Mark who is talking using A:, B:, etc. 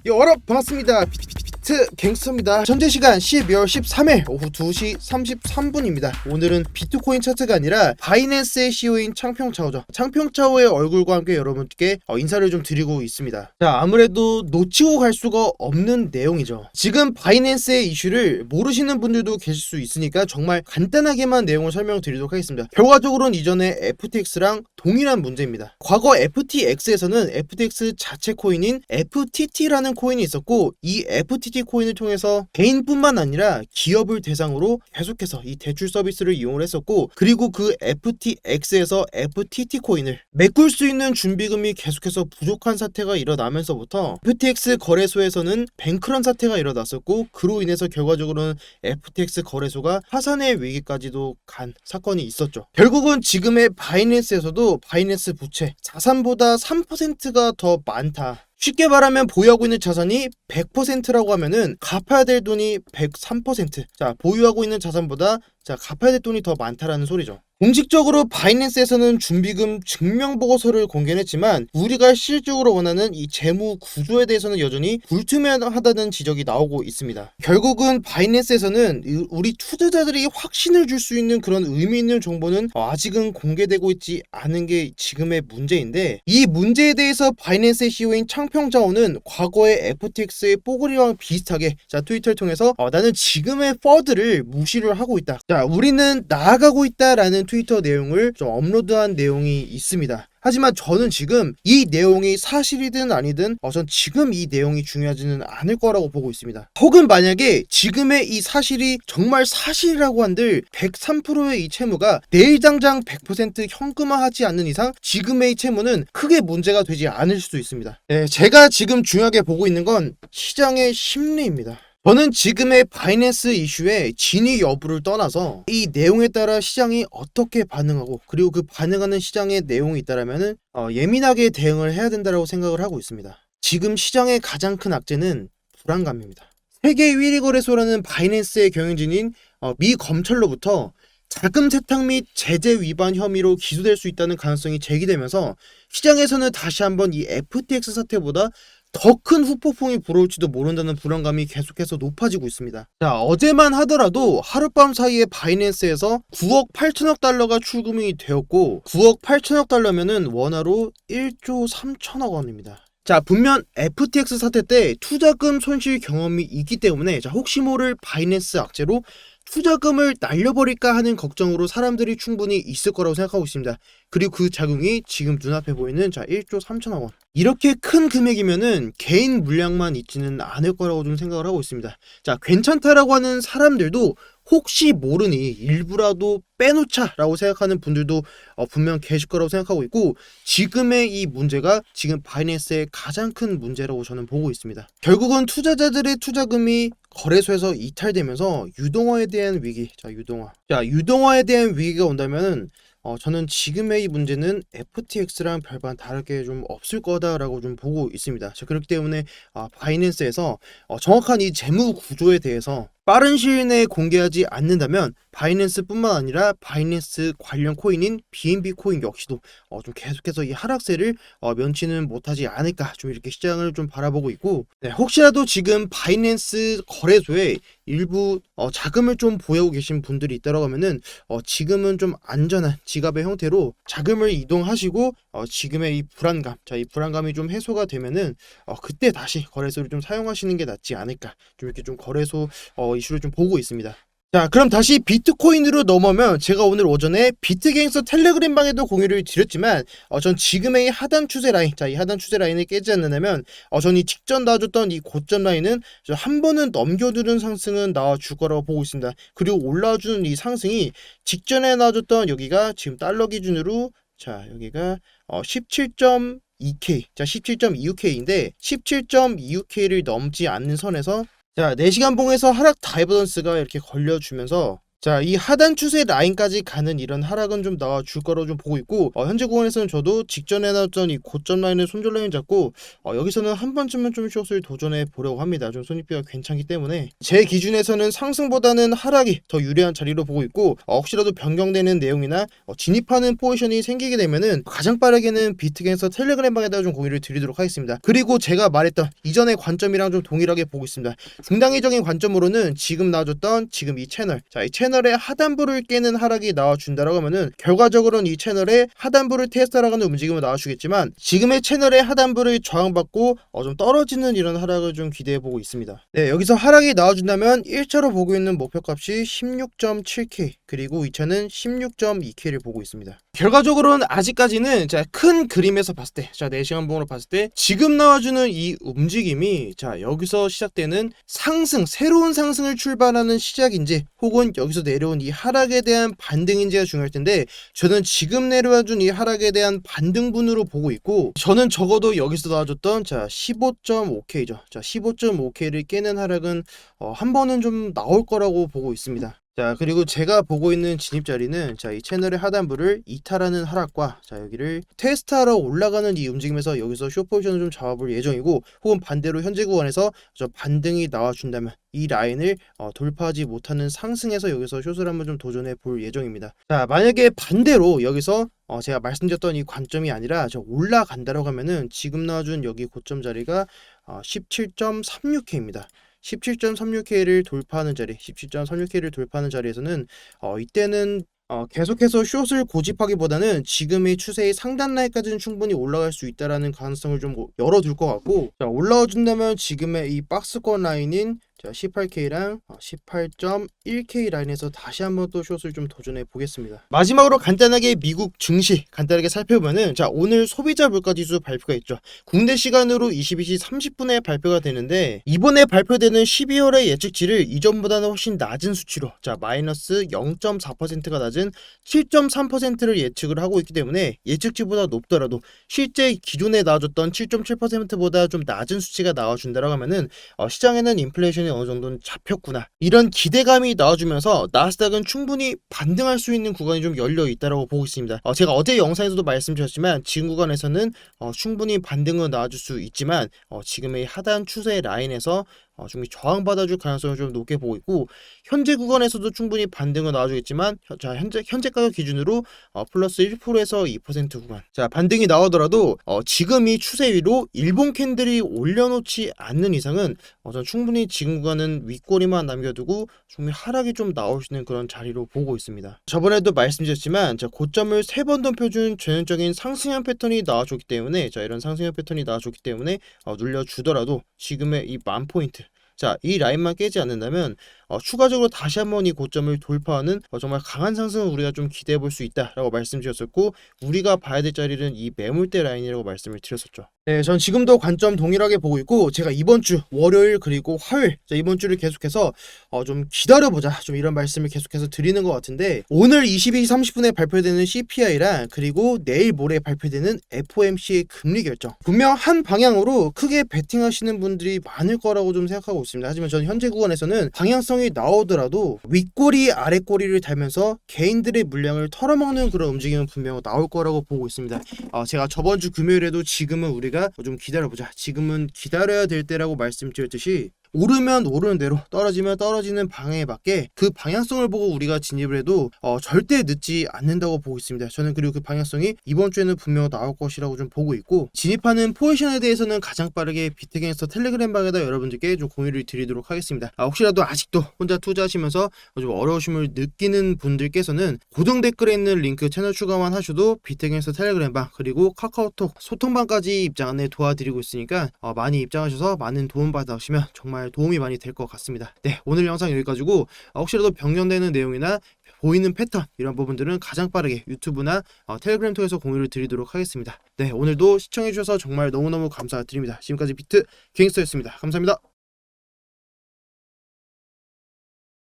A: 여러분 반갑습니다. 비트 갱스터입니다. 현재 시간 12월 13일 오후 2시 33분입니다. 오늘은 비트코인 차트가 아니라 바이낸스의 CEO인 창평차오죠. 창평차오의 얼굴과 함께 여러분께 인사를 좀 드리고 있습니다. 자, 아무래도 놓치고 갈 수가 없는 내용이죠. 지금 바이낸스의 이슈를 모르시는 분들도 계실 수 있으니까 정말 간단하게만 내용을 설명드리도록 하겠습니다. 결과적으로는 이전에 FTX랑 동일한 문제입니다. 과거 FTX에서는 FTX 자체 코인인 FTT라는 코인이 있었고, 이 FTT 코인을 통해서 개인뿐만 아니라 기업을 대상으로 계속해서 이 대출 서비스를 이용을 했었고, 그리고 그 FTX에서 FTT 코인을 메꿀 수 있는 준비금이 계속해서 부족한 사태가 일어나면서부터 FTX 거래소에서는 뱅크런 사태가 일어났었고, 그로 인해서 결과적으로는 FTX 거래소가 파산의 위기까지도 간 사건이 있었죠. 결국은 지금의 바이낸스에서도 바이낸스 부채 자산보다 3%가 더 많다. 쉽게 말하면 보유하고 있는 자산이 100%라고 하면은 갚아야 될 돈이 103%. 자, 보유하고 있는 자산보다 갚아야 될 돈이 더 많다라는 소리죠. 공식적으로 바이낸스에서는 준비금 증명보고서를 공개했지만 우리가 실질적으로 원하는 이 재무 구조에 대해서는 여전히 불투명하다는 지적이 나오고 있습니다. 결국은 바이낸스에서는 우리 투자자들이 확신을 줄 수 있는 그런 의미 있는 정보는 아직은 공개되고 있지 않은 게 지금의 문제인데, 이 문제에 대해서 바이낸스의 CEO인 창평자오는 과거의 FTX의 뽀글이랑 비슷하게 트위터를 통해서 나는 지금의 퍼드를 무시를 하고 있다. 자, 우리는 나아가고 있다라는 트위터 내용을 좀 업로드한 내용이 있습니다. 하지만 저는 지금 이 내용이 사실이든 아니든 전 지금 이 내용이 중요하지는 않을 거라고 보고 있습니다. 혹은 만약에 지금의 이 사실이 정말 사실이라고 한들 103%의 이 채무가 내일 당장 100% 현금화하지 않는 이상 지금의 이 채무는 크게 문제가 되지 않을 수도 있습니다. 네, 제가 지금 중요하게 보고 있는 건 시장의 심리입니다. 저는 지금의 바이낸스 이슈의 진위 여부를 떠나서 이 내용에 따라 시장이 어떻게 반응하고, 그리고 그 반응하는 시장의 내용이 있다라면은 예민하게 대응을 해야 된다고 생각을 하고 있습니다. 지금 시장의 가장 큰 악재는 불안감입니다. 세계 1위 거래소라는 바이낸스의 경영진인 미 검찰로부터 자금 세탁 및 제재 위반 혐의로 기소될 수 있다는 가능성이 제기되면서 시장에서는 다시 한번 이 FTX 사태보다 더 큰 후폭풍이 불어올지도 모른다는 불안감이 계속해서 높아지고 있습니다. 자, 어제만 하더라도 하룻밤 사이에 바이낸스에서 9억 8천억 달러가 출금이 되었고, 9억 8천억 달러면은 원화로 1조 3천억 원입니다. 자, 분명 FTX 사태 때 투자금 손실 경험이 있기 때문에 혹시 모를 바이낸스 악재로 투자금을 날려버릴까 하는 걱정으로 사람들이 충분히 있을 거라고 생각하고 있습니다. 그리고 그 작용이 지금 눈앞에 보이는 1조 3천억 원. 이렇게 큰 금액이면은 개인 물량만 있지는 않을 거라고 좀 생각을 하고 있습니다. 자, 괜찮다라고 하는 사람들도 혹시 모르니 일부라도 빼놓자라고 생각하는 분들도 분명 계실 거라고 생각하고 있고, 지금의 이 문제가 지금 바이낸스의 가장 큰 문제라고 저는 보고 있습니다. 결국은 투자자들의 투자금이 거래소에서 이탈되면서 유동화에 대한 위기, 유동화에 대한 위기가 온다면은 저는 지금의 이 문제는 FTX랑 별반 다를 게 좀 없을 거다라고 좀 보고 있습니다. 자, 그렇기 때문에 바이낸스에서 정확한 이 재무 구조에 대해서 빠른 시일 내에 공개하지 않는다면 바이낸스뿐만 아니라 바이낸스 관련 코인인 BNB 코인 역시도 좀 계속해서 이 하락세를 면치는 못하지 않을까, 좀 이렇게 시장을 좀 바라보고 있고, 네, 혹시라도 지금 바이낸스 거래소에 일부 자금을 좀 보유하고 계신 분들이 있다고 하면은 지금은 좀 안전한 지갑의 형태로 자금을 이동하시고 지금의 이 불안감, 이 불안감이 좀 해소가 되면은 그때 다시 거래소를 좀 사용하시는 게 낫지 않을까, 좀 이렇게 좀 거래소 이슈를 좀 보고 있습니다. 자, 그럼 다시 비트코인으로 넘어오면, 제가 오늘 오전에 비트갱스터 텔레그램 방에도 공유를 드렸지만 전 지금의 이 하단 추세 라인, 이 하단 추세 라인을 깨지 않는다면 전 이 직전 나와줬던 이 고점 라인은 한 번은 넘겨주는 상승은 나와줄 거라고 보고 있습니다. 그리고 올라와주는 이 상승이 직전에 나와줬던 여기가 지금 달러 기준으로 여기가 17.2K, 17.26K인데 17.26K를 넘지 않는 선에서 4시간 봉에서 하락 다이버던스가 이렇게 걸려주면서 자, 이 하단 추세 라인까지 가는 이런 하락은 좀 나와줄 거라고 좀 보고 있고, 현재 구간에서는 저도 직전에 나왔던 이 고점 라인을 손절 라인 잡고 여기서는 한 번쯤은 좀 숏을 도전해 보려고 합니다. 좀 손익비가 괜찮기 때문에 제 기준에서는 상승보다는 하락이 더 유리한 자리로 보고 있고, 혹시라도 변경되는 내용이나 진입하는 포지션이 생기게 되면은 가장 빠르게는 비트겐서 텔레그램 방에다가 좀 공유를 드리도록 하겠습니다. 그리고 제가 말했던 이전의 관점이랑 좀 동일하게 보고 있습니다. 중단기적인 관점으로는 지금 나와줬던 지금 이 채널, 자, 이 채널의 하단부를 깨는 하락이 나와준다라고 하면은 결과적으로는 이 채널의 하단부를 테스트하라는 움직임을 나와주겠지만, 지금의 채널의 하단부를 저항받고 좀 떨어지는 이런 하락을 좀 기대해보고 있습니다. 네, 여기서 하락이 나와준다면 1차로 보고 있는 목표값이 16.7K, 그리고 2차는 16.2K를 보고 있습니다. 결과적으로는 아직까지는 큰 그림에서 봤을 때, 4시간 봉으로 봤을 때 지금 나와주는 이 움직임이 여기서 시작되는 상승, 새로운 상승을 출발하는 시작인지 혹은 여기서 내려온 이 하락에 대한 반등인지가 중요할 텐데, 저는 지금 내려와준 이 하락에 대한 반등분으로 보고 있고, 저는 적어도 여기서 나와줬던 15.5K죠. 15.5K를 깨는 하락은 한 번은 좀 나올 거라고 보고 있습니다. 자, 그리고 제가 보고 있는 진입 자리는 이 채널의 하단부를 이탈하는 하락과 여기를 테스트하러 올라가는 이 움직임에서 여기서 숏 포지션을 좀 잡아볼 예정이고, 혹은 반대로 현재 구간에서 반등이 나와준다면 이 라인을 돌파하지 못하는 상승에서 여기서 숏을 한번 좀 도전해 볼 예정입니다. 자, 만약에 반대로 여기서 제가 말씀드렸던 이 관점이 아니라 올라간다라고 하면은 지금 나와준 여기 고점 자리가 17.36K입니다. 17.36K를 돌파하는 자리, 17.36K를 돌파하는 자리에서는 이때는 계속해서 숏을 고집하기보다는 지금의 추세의 상단 라인까지는 충분히 올라갈 수 있다라는 가능성을 좀 열어둘 것 같고, 올라와 준다면 지금의 이 박스권 라인인 18K랑 18.1K 라인에서 다시 한번 또 숏을 좀 도전해 보겠습니다. 마지막으로 간단하게 미국 증시 간단하게 살펴보면은, 오늘 소비자 물가지수 발표가 있죠. 국내 시간으로 22시 30분에 발표가 되는데, 이번에 발표되는 12월의 예측치를 이전보다는 훨씬 낮은 수치로 마이너스 0.4%가 낮은 7.3%를 예측을 하고 있기 때문에, 예측치보다 높더라도 실제 기존에 나와줬던 7.7%보다 좀 낮은 수치가 나와준다라고 하면은 시장에는 인플레이션이 어느 정도는 잡혔구나, 이런 기대감이 나와주면서 나스닥은 충분히 반등할 수 있는 구간이 좀 열려 있다라고 보고 있습니다. 제가 어제 영상에서도 말씀드렸지만 지금 구간에서는 충분히 반등은 나와줄 수 있지만 지금의 하단 추세 라인에서 충분히 저항받아줄 가능성을 좀 높게 보고 있고, 현재 구간에서도 충분히 반등은 나와주겠지만 현재 가격 기준으로 플러스 1%에서 2% 구간, 반등이 나오더라도 지금 이 추세 위로 일본 캔들이 올려놓지 않는 이상은 저는 충분히 지금 구간은 윗꼬리만 남겨두고 충분히 하락이 좀 나올 수 있는 그런 자리로 보고 있습니다. 저번에도 말씀드렸지만 고점을 3번 덤펴준 전형적인 상승형 패턴이 나와줬기 때문에, 이런 상승형 패턴이 나와줬기 때문에 눌려주더라도 지금의 이 10,000포인트, 이 라인만 깨지 않는다면 추가적으로 다시 한번 이 고점을 돌파하는 정말 강한 상승을 우리가 좀 기대해 볼 수 있다라고 말씀드렸었고, 우리가 봐야 될 자리는 이 매물대 라인이라고 말씀을 드렸었죠. 네, 전 지금도 관점 동일하게 보고 있고, 제가 이번 주 월요일 그리고 화요일, 이번 주를 계속해서 좀 기다려보자, 좀 이런 말씀을 계속해서 드리는 것 같은데, 오늘 22시 30분에 발표되는 CPI랑 그리고 내일 모레 발표되는 FOMC의 금리 결정, 분명 한 방향으로 크게 베팅하시는 분들이 많을 거라고 좀 생각하고 있습니다. 하지만 저는 현재 구간에서는 방향성이 나오더라도 윗꼬리 아랫꼬리를 달면서 개인들의 물량을 털어먹는 그런 움직임은 분명 나올 거라고 보고 있습니다. 제가 저번 주 금요일에도 지금은 우리가 좀 기다려보자, 지금은 기다려야 될 때라고 말씀드렸듯이, 오르면 오르는 대로, 떨어지면 떨어지는 방향에 맞게 그 방향성을 보고 우리가 진입을 해도 절대 늦지 않는다고 보고 있습니다. 저는 그리고 그 방향성이 이번 주에는 분명 나올 것이라고 좀 보고 있고, 진입하는 포지션에 대해서는 가장 빠르게 비트겐서 텔레그램 방에다 여러분들께 좀 공유를 드리도록 하겠습니다. 혹시라도 아직도 혼자 투자하시면서 좀 어려우심을 느끼는 분들께서는 고정 댓글에 있는 링크 채널 추가만 하셔도 비트겐서 텔레그램 방 그리고 카카오톡 소통방까지 입장 안내 도와드리고 있으니까 많이 입장하셔서 많은 도움 받으시면 정말 도움이 많이 될 것 같습니다. 네, 오늘 영상 여기까지고, 혹시라도 변경되는 내용이나 보이는 패턴, 이런 부분들은 가장 빠르게 유튜브나 텔레그램 통해서 공유를 드리도록 하겠습니다. 네, 오늘도 시청해주셔서 정말 너무너무 감사드립니다. 지금까지 비트 갱스터였습니다. 감사합니다.